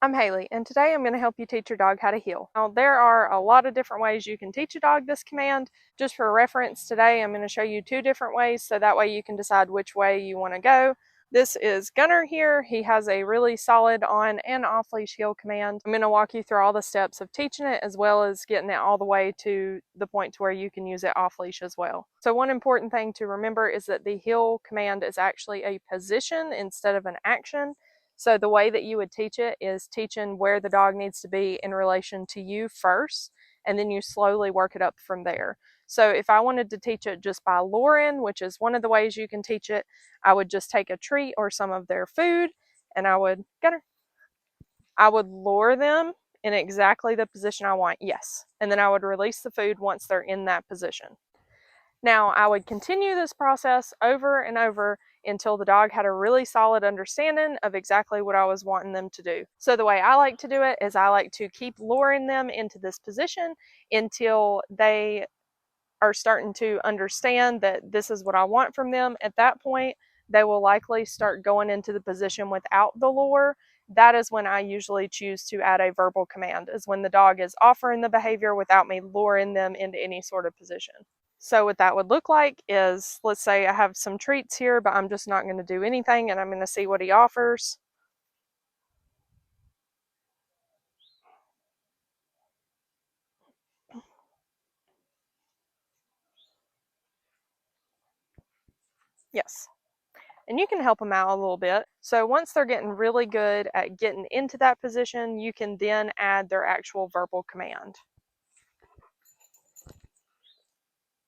I'm Haley, and today I'm going to help you teach your dog how to heel. Now, there are a lot of different ways you can teach a dog this command. Just for reference, today I'm going to show you 2 different ways, so that way you can decide which way you want to go. This is Gunner here. He has a really solid on and off leash heel command. I'm going to walk you through all the steps of teaching it, as well as getting it all the way to the point to where you can use it off leash as well. So one important thing to remember is that the heel command is actually a position instead of an action. So the way that you would teach it is teaching where the dog needs to be in relation to you first, and then you slowly work it up from there. So if I wanted to teach it just by luring, which is one of the ways you can teach it, I would just take a treat or some of their food, and I would lure them in exactly the position I want, yes. And then I would release the food once they're in that position. Now, I would continue this process over and over until the dog had a really solid understanding of exactly what I was wanting them to do. So the way I like to do it is I like to keep luring them into this position until they are starting to understand that this is what I want from them. At that point, they will likely start going into the position without the lure. That is when I usually choose to add a verbal command, is when the dog is offering the behavior without me luring them into any sort of position. So what that would look like is, let's say I have some treats here, but I'm just not going to do anything, and I'm going to see what he offers. Yes. And you can help them out a little bit. So once they're getting really good at getting into that position, you can then add their actual verbal command.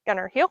Gunner, heel.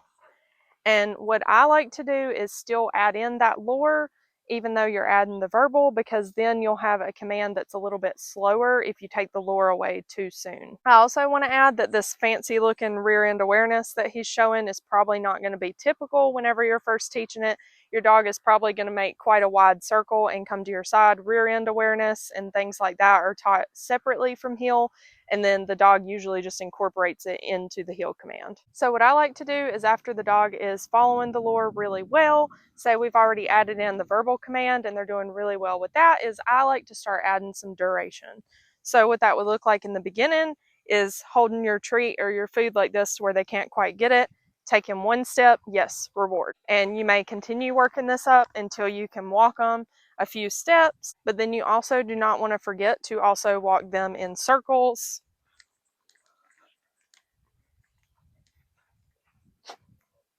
And what I like to do is still add in that lure, even though you're adding the verbal, because then you'll have a command that's a little bit slower if you take the lure away too soon. I also want to add that this fancy looking rear end awareness that he's showing is probably not going to be typical whenever you're first teaching it. Your dog is probably going to make quite a wide circle and come to your side. Rear end awareness and things like that are taught separately from heel, and then the dog usually just incorporates it into the heel command. So what I like to do is, after the dog is following the lure really well, say we've already added in the verbal command and they're doing really well with that, is I like to start adding some duration. So what that would look like in the beginning is holding your treat or your food like this to where they can't quite get it. Taking one step, yes, reward. And you may continue working this up until you can walk them a few steps, but then you also do not want to forget to also walk them in circles.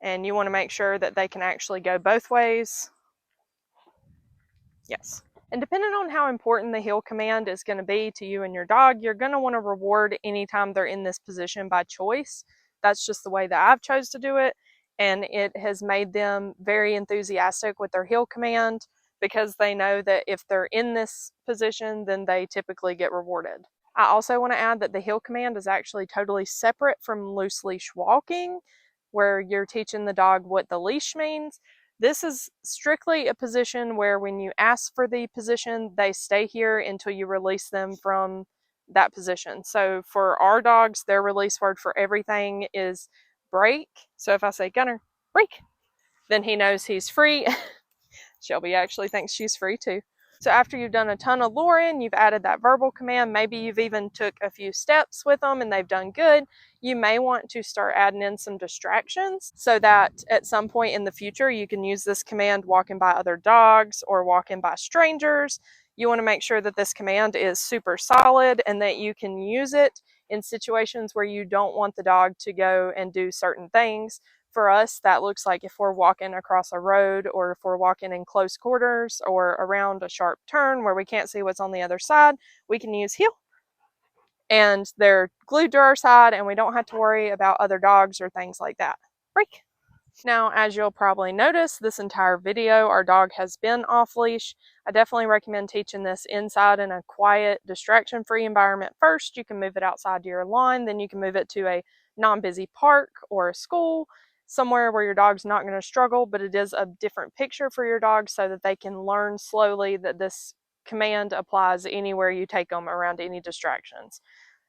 And you want to make sure that they can actually go both ways. Yes. And depending on how important the heel command is going to be to you and your dog, you're going to want to reward anytime they're in this position by choice. That's just the way that I've chose to do it. And it has made them very enthusiastic with their heel command, because they know that if they're in this position, then they typically get rewarded. I also want to add that the heel command is actually totally separate from loose leash walking, where you're teaching the dog what the leash means. This is strictly a position where when you ask for the position, they stay here until you release them from that position. So for our dogs, their release word for everything is break. So if I say, Gunner, break, then he knows he's free. Shelby actually thinks she's free too. So after you've done a ton of luring, you've added that verbal command, maybe you've even took a few steps with them and they've done good, you may want to start adding in some distractions so that at some point in the future you can use this command walking by other dogs or walking by strangers. You want to make sure that this command is super solid and that you can use it in situations where you don't want the dog to go and do certain things. For us, that looks like if we're walking across a road, or if we're walking in close quarters, or around a sharp turn where we can't see what's on the other side, we can use heel. And they're glued to our side and we don't have to worry about other dogs or things like that. Break. Now, as you'll probably notice, this entire video, our dog has been off leash. I definitely recommend teaching this inside in a quiet, distraction-free environment first. You can move it outside to your lawn, then you can move it to a non-busy park or a school, somewhere where your dog's not going to struggle, but it is a different picture for your dog so that they can learn slowly that this command applies anywhere you take them around any distractions.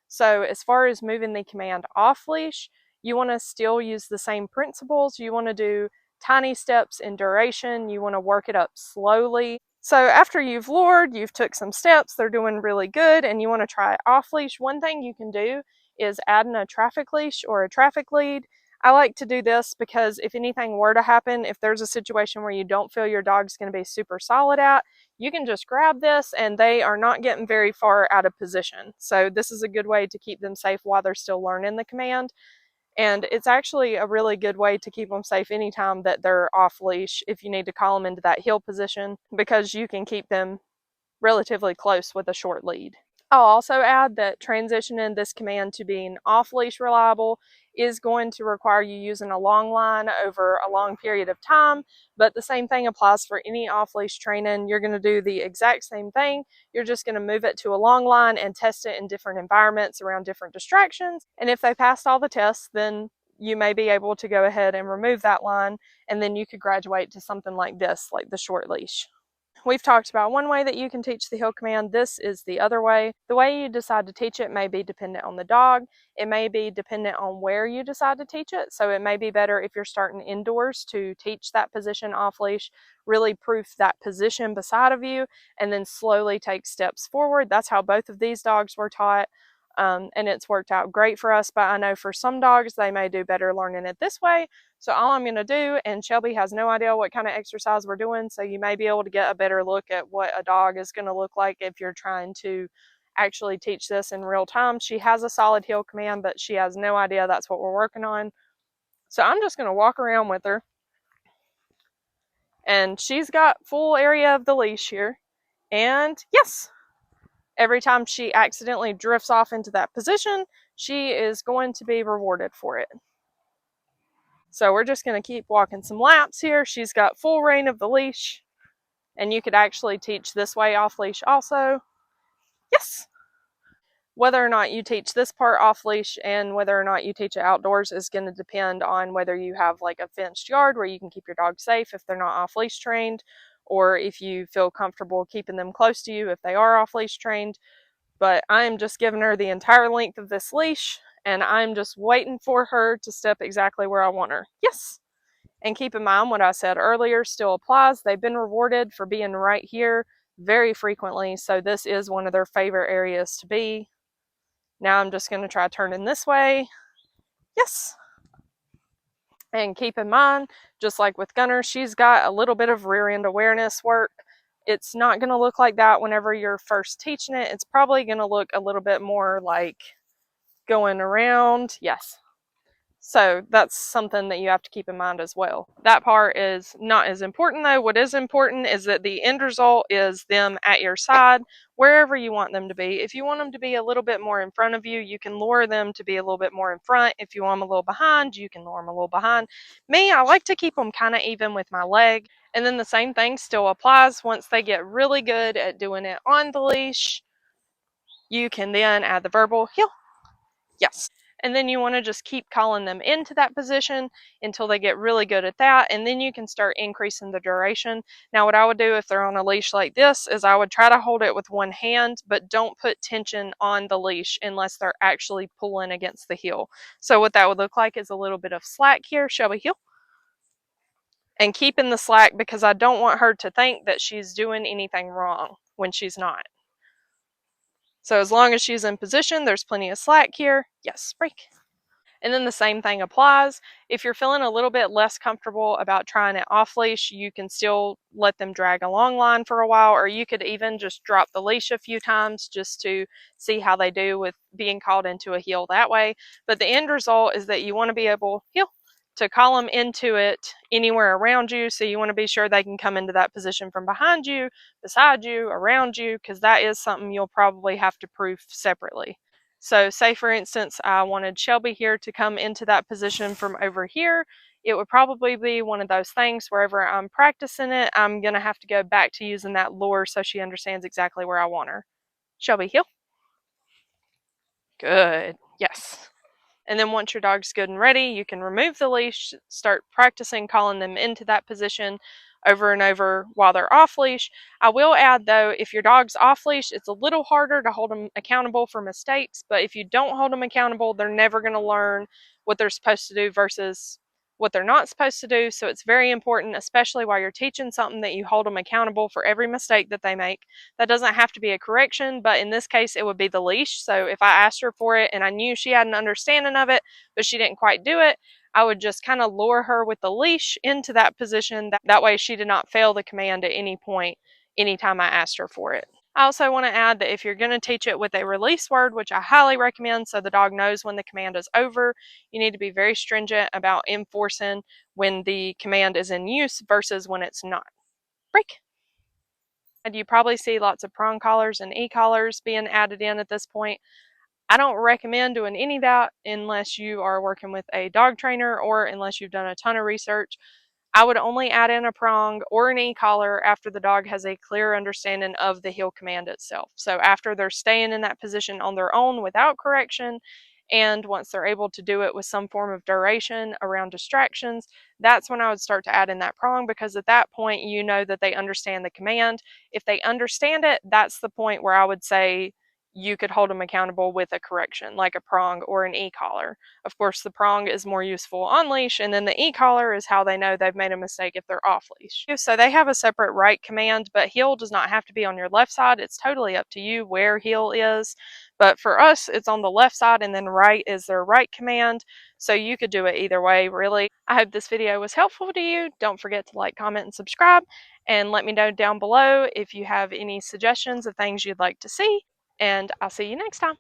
So as far as moving the command off leash, you want to still use the same principles. You want to do tiny steps in duration. You want to work it up slowly. So after you've lured, you've took some steps, they're doing really good, and you want to try it off leash, one thing you can do is add in a traffic leash or a traffic lead. I like to do this because if anything were to happen, if there's a situation where you don't feel your dog's going to be super solid at, you can just grab this and they are not getting very far out of position. So this is a good way to keep them safe while they're still learning the command. And it's actually a really good way to keep them safe anytime that they're off leash if you need to call them into that heel position, because you can keep them relatively close with a short lead. I'll also add that transitioning this command to being off-leash reliable is going to require you using a long line over a long period of time, but the same thing applies for any off-leash training. You're going to do the exact same thing. You're just going to move it to a long line and test it in different environments around different distractions, and if they passed all the tests, then you may be able to go ahead and remove that line, and then you could graduate to something like this, like the short leash. We've talked about one way that you can teach the heel command. This is the other way. The way you decide to teach it may be dependent on the dog. It may be dependent on where you decide to teach it. So it may be better if you're starting indoors to teach that position off leash, really proof that position beside of you, and then slowly take steps forward. That's how both of these dogs were taught. And it's worked out great for us, but I know for some dogs they may do better learning it this way. So all I'm going to do, and Shelby has no idea what kind of exercise we're doing, so you may be able to get a better look at what a dog is going to look like if you're trying to actually teach this in real time. She has a solid heel command, but she has no idea that's what we're working on. So I'm just going to walk around with her, and she's got full area of the leash here. And yes, every time she accidentally drifts off into that position, she is going to be rewarded for it. So we're just going to keep walking some laps here. She's got full reign of the leash, and you could actually teach this way off leash also. Yes! Whether or not you teach this part off leash and whether or not you teach it outdoors is going to depend on whether you have like a fenced yard where you can keep your dog safe if they're not off leash trained, or if you feel comfortable keeping them close to you if they are off leash trained. But I'm just giving her the entire length of this leash, and I'm just waiting for her to step exactly where I want her. Yes! And keep in mind what I said earlier still applies. They've been rewarded for being right here very frequently, so this is one of their favorite areas to be. Now I'm just going to try turning this way. Yes! And keep in mind, just like with Gunner, she's got a little bit of rear end awareness work. It's not going to look like that whenever you're first teaching it. It's probably going to look a little bit more like going around. Yes. So that's something that you have to keep in mind as well. That part is not as important though. What is important is that the end result is them at your side, wherever you want them to be. If you want them to be a little bit more in front of you, you can lure them to be a little bit more in front. If you want them a little behind, you can lure them a little behind. Me, I like to keep them kind of even with my leg. And then the same thing still applies once they get really good at doing it on the leash. You can then add the verbal heel. Yes. And then you want to just keep calling them into that position until they get really good at that. And then you can start increasing the duration. Now, what I would do if they're on a leash like this is I would try to hold it with one hand, but don't put tension on the leash unless they're actually pulling against the heel. So what that would look like is a little bit of slack here. Shelby, heel. And keeping the slack because I don't want her to think that she's doing anything wrong when she's not. So as long as she's in position, there's plenty of slack here. Yes, break. And then the same thing applies. If you're feeling a little bit less comfortable about trying it off leash, you can still let them drag a long line for a while, or you could even just drop the leash a few times just to see how they do with being called into a heel that way. But the end result is that you want to be able to call them into it anywhere around you. So you want to be sure they can come into that position from behind you, beside you, around you, because that is something you'll probably have to proof separately. So say for instance, I wanted Shelby here to come into that position from over here. It would probably be one of those things wherever I'm practicing it, I'm going to have to go back to using that lure so she understands exactly where I want her. Shelby, heel. Good. Yes. And then once your dog's good and ready, you can remove the leash, start practicing calling them into that position over and over while they're off leash. I will add though, if your dog's off leash, it's a little harder to hold them accountable for mistakes, but if you don't hold them accountable, they're never going to learn what they're supposed to do versus what they're not supposed to do. So it's very important, especially while you're teaching something, that you hold them accountable for every mistake that they make. That doesn't have to be a correction, but in this case, it would be the leash. So if I asked her for it and I knew she had an understanding of it, but she didn't quite do it, I would just kind of lure her with the leash into that position. That way she did not fail the command at any point, anytime I asked her for it. I also want to add that if you're going to teach it with a release word, which I highly recommend so the dog knows when the command is over, you need to be very stringent about enforcing when the command is in use versus when it's not. Break. And you probably see lots of prong collars and e-collars being added in at this point. I don't recommend doing any of that unless you are working with a dog trainer or unless you've done a ton of research. I would only add in a prong or an e-collar after the dog has a clear understanding of the heel command itself. So after they're staying in that position on their own without correction, and once they're able to do it with some form of duration around distractions, that's when I would start to add in that prong, because at that point you know that they understand the command. If they understand it, that's the point where I would say you could hold them accountable with a correction, like a prong or an e-collar. Of course, the prong is more useful on leash, and then the e-collar is how they know they've made a mistake if they're off leash. So they have a separate right command, but heel does not have to be on your left side. It's totally up to you where heel is. But for us, it's on the left side, and then right is their right command. So you could do it either way, really. I hope this video was helpful to you. Don't forget to like, comment, and subscribe. And let me know down below if you have any suggestions of things you'd like to see. And I'll see you next time.